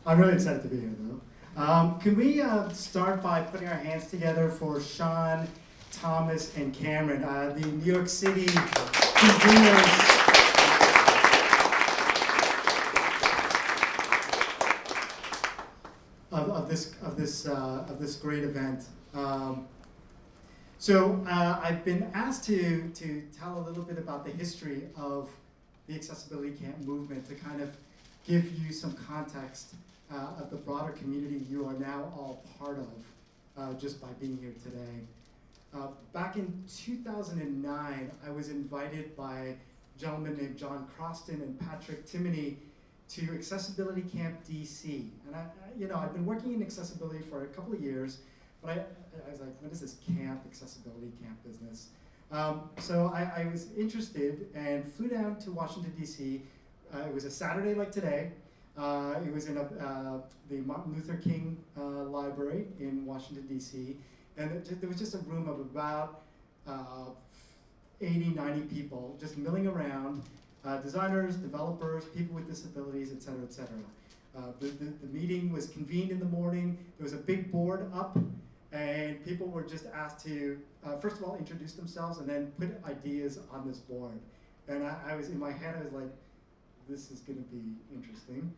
I'm really excited to be here, though. Can we start by putting our hands together for Sean, Thomas, and Cameron, the New York City conveners of this great event. I've been asked to tell a little bit about the history of the Accessibility Camp movement to kind of give you some context of the broader community you are now all part of just by being here today. Back in 2009, I was invited by a gentleman named John Croston and Patrick Timoney to Accessibility Camp DC. And I've been working in accessibility for a couple of years, but I was like, what is this accessibility camp business? So I was interested and flew down to Washington, D.C. It was a Saturday like today. It was in the Martin Luther King Library in Washington, D.C. And there was just a room of about 80, 90 people just milling around, designers, developers, people with disabilities, et cetera, et cetera. The meeting was convened in the morning. There was a big board up, and people were just asked to, first of all, introduce themselves and then put ideas on this board. And I was, in my head, I was like, this is going to be interesting.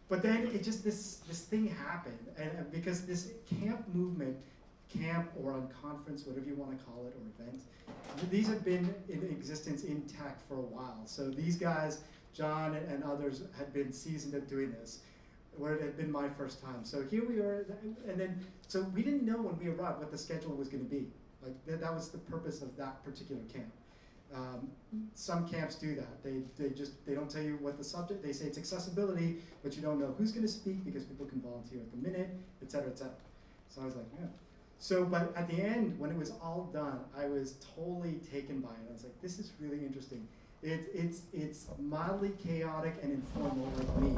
But then it just, this thing happened. And because this camp movement, camp or unconference, whatever you want to call it, or event, these have been in existence in tech for a while. So these guys, John and others, had been seasoned at doing this, where it had been my first time. So here we are, and then, so we didn't know when we arrived what the schedule was going to be. Like that was the purpose of that particular camp. Some camps do that. They don't tell you what the subject. They say it's accessibility, but you don't know who's going to speak because people can volunteer at the minute, et cetera, et cetera. So I was like, yeah. So, but at the end, when it was all done, I was totally taken by it. I was like, this is really interesting. It's mildly chaotic and informal like me.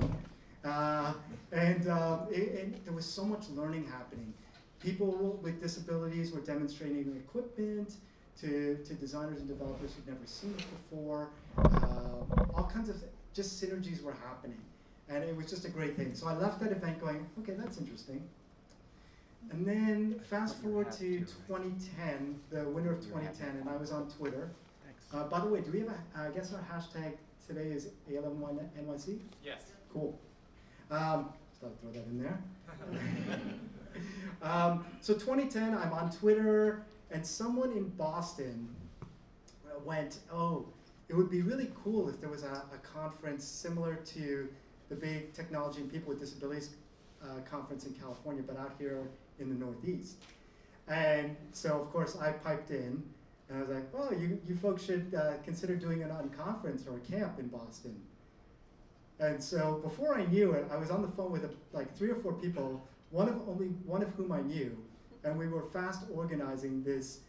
And there was so much learning happening. People with disabilities were demonstrating equipment to designers and developers who'd never seen it before. All kinds of just synergies were happening. And it was just a great thing. So I left that event going, okay, that's interesting. And then fast forward to 2010, the winter of 2010, and I was on Twitter. By the way, do we have I guess our hashtag today is ALM1NYC? Yes. Cool. So I'll throw that in there. So 2010, I'm on Twitter, and someone in Boston went, oh, it would be really cool if there was a conference similar to the big Technology and People with Disabilities conference in California, but out here in the Northeast. And so, of course, I piped in, and I was like, oh, you folks should consider doing an unconference or a camp in Boston. And so before I knew it, I was on the phone with like 3 or 4 people, only one of whom I knew, and we were fast organizing this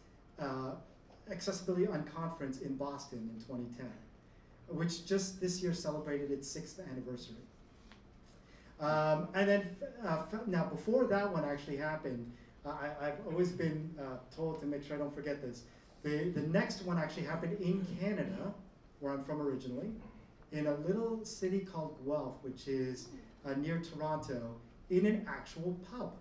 Accessibility Unconference in Boston in 2010, which just this year celebrated its 6th anniversary. And then, now before that one actually happened, I've always been told to make sure I don't forget this. The next one actually happened in Canada, where I'm from originally, in a little city called Guelph, which is near Toronto, in an actual pub.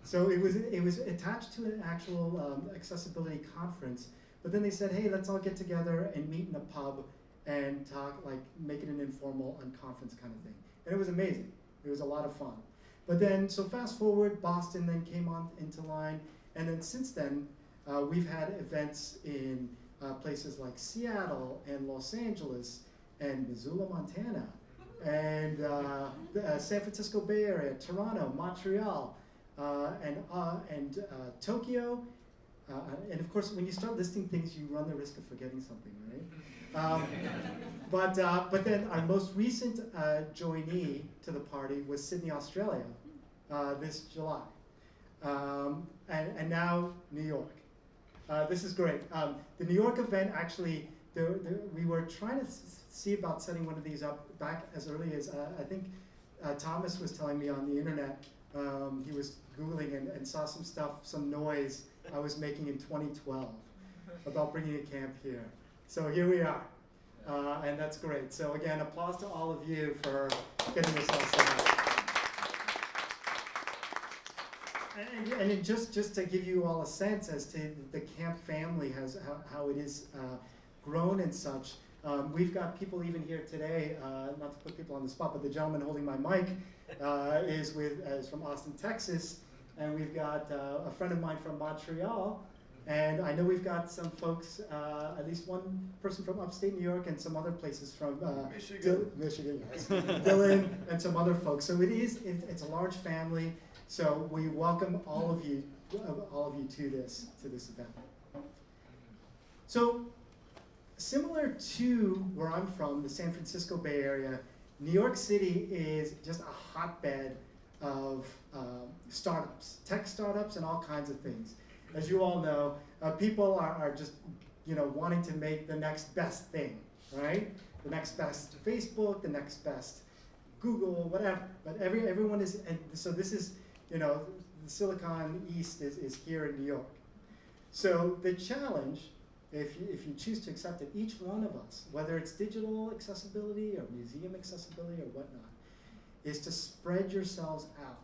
So it was attached to an actual accessibility conference, but then they said, hey, let's all get together and meet in a pub and talk, like make it an informal unconference kind of thing. And it was amazing. It was a lot of fun. But then, so fast forward, Boston then came on into line, and then since then, we've had events in places like Seattle and Los Angeles and Missoula, Montana, and the San Francisco Bay Area, Toronto, Montreal, and Tokyo. And of course, when you start listing things, you run the risk of forgetting something, right? But then our most recent joinee to the party was Sydney, Australia, this July, and now New York. This is great. The New York event actually, we were trying to see about setting one of these up back as early as I think Thomas was telling me on the internet. He was Googling and saw some stuff, some noise I was making in 2012 about bringing a camp here. So here we are. and that's great. So again, applause to all of you for getting this all set up. And it just to give you all a sense as to the camp family, how it is grown and such. We've got people even here today, not to put people on the spot, but the gentleman holding my mic is from Austin, Texas, and we've got a friend of mine from Montreal, and I know we've got some folks, at least one person from upstate New York and some other places from Michigan, yes. Dylan, and some other folks. So it's a large family. So we welcome all of you to this event. So similar to where I'm from, the San Francisco Bay Area, New York City is just a hotbed of startups, tech startups, and all kinds of things. As you all know, people are just wanting to make the next best thing, right? The next best Facebook, the next best Google, whatever. But everyone is, and so this is. The Silicon East is here in New York. So the challenge, if you choose to accept it, each one of us, whether it's digital accessibility or museum accessibility or whatnot, is to spread yourselves out.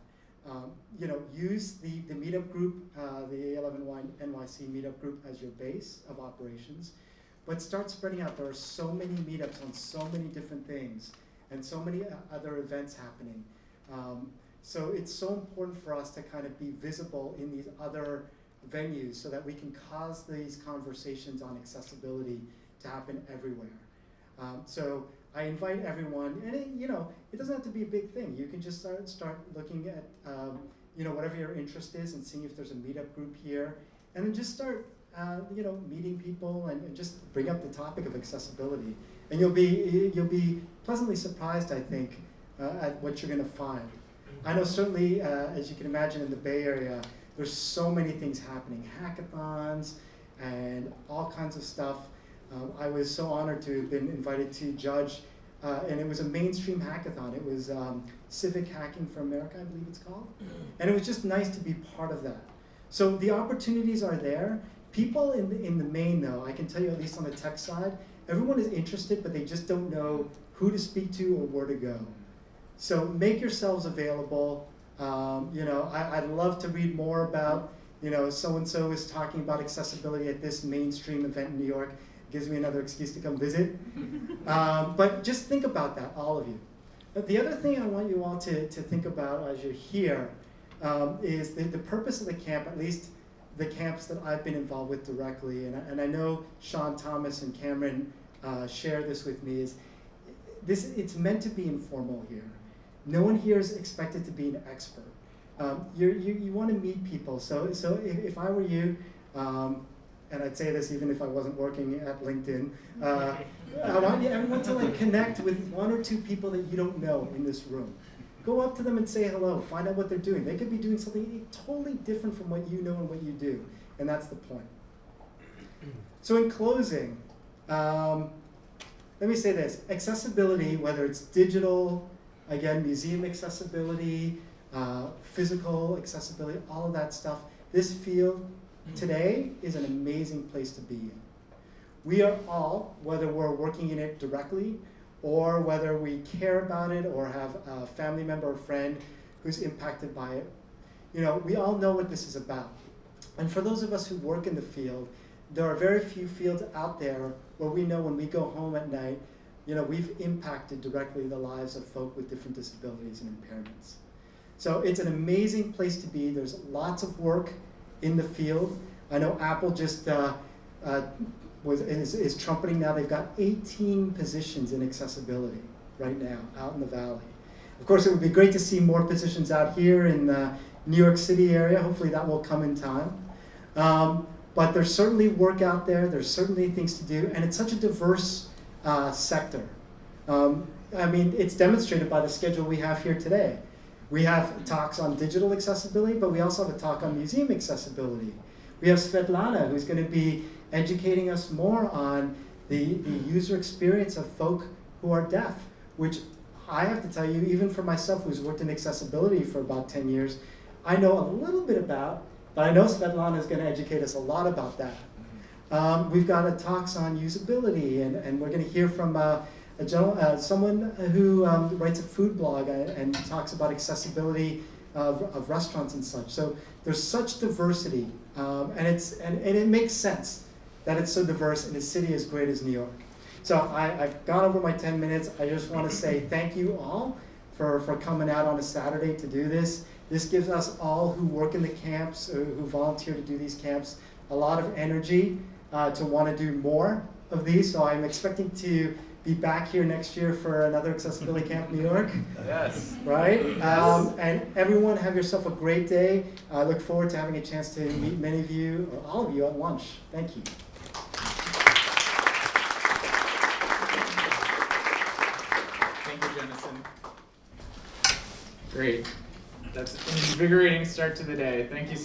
Use the meetup group, the A11NYC meetup group as your base of operations, but start spreading out. There are so many meetups on so many different things and so many other events happening. So it's so important for us to kind of be visible in these other venues so that we can cause these conversations on accessibility to happen everywhere. So I invite everyone, and it doesn't have to be a big thing. You can just start looking at whatever your interest is and seeing if there's a meetup group here, and then just start meeting people and just bring up the topic of accessibility, and you'll be pleasantly surprised, I think, at what you're going to find. I know certainly, as you can imagine, in the Bay Area, there's so many things happening, hackathons and all kinds of stuff. I was so honored to have been invited to judge, and it was a mainstream hackathon. It was Civic Hacking for America, I believe it's called. And it was just nice to be part of that. So the opportunities are there. People in the main, though, I can tell you, at least on the tech side, everyone is interested, but they just don't know who to speak to or where to go. So make yourselves available. I'd love to read more about, so-and-so is talking about accessibility at this mainstream event in New York. It gives me another excuse to come visit. But just think about that, all of you. But the other thing I want you all to think about as you're here is the purpose of the camp, at least the camps that I've been involved with directly, and I know Sean Thomas and Cameron share this with me, is it's meant to be informal here. No one here is expected to be an expert. You want to meet people. So if I were you, and I'd say this even if I wasn't working at LinkedIn, I want everyone to connect with one or two people that you don't know in this room. Go up to them and say hello. Find out what they're doing. They could be doing something totally different from what you know and what you do, and that's the point. So in closing, let me say this: accessibility, whether it's digital, again, museum accessibility, physical accessibility, all of that stuff. This field today is an amazing place to be in. We are all, whether we're working in it directly or whether we care about it or have a family member or friend who's impacted by it, we all know what this is about. And for those of us who work in the field, there are very few fields out there where we know when we go home at night, we've impacted directly the lives of folk with different disabilities and impairments. So it's an amazing place to be. There's lots of work in the field. I know Apple just is trumpeting now. They've got 18 positions in accessibility right now out in the Valley. Of course, it would be great to see more positions out here in the New York City area. Hopefully that will come in time. But there's certainly work out there. There's certainly things to do. And it's such a diverse sector. It's demonstrated by the schedule we have here today. We have talks on digital accessibility, but we also have a talk on museum accessibility. We have Svetlana, who's going to be educating us more on the user experience of folk who are deaf, which I have to tell you, even for myself, who's worked in accessibility for about 10 years, I know a little bit about, but I know Svetlana is going to educate us a lot about that. We've got talks on usability, and we're going to hear from someone who writes a food blog and talks about accessibility of restaurants and such. So there's such diversity, and it makes sense that it's so diverse in a city as great as New York. So I've gone over my 10 minutes. I just want to say thank you all for coming out on a Saturday to do this. This gives us all who work in the camps, who volunteer to do these camps, a lot of energy to want to do more of these. So I'm expecting to be back here next year for another Accessibility Camp New York. Yes. Right? And everyone have yourself a great day. I look forward to having a chance to meet many of you, or all of you, at lunch. Thank you. Thank you, Jennison. Great. That's an invigorating start to the day. Thank you.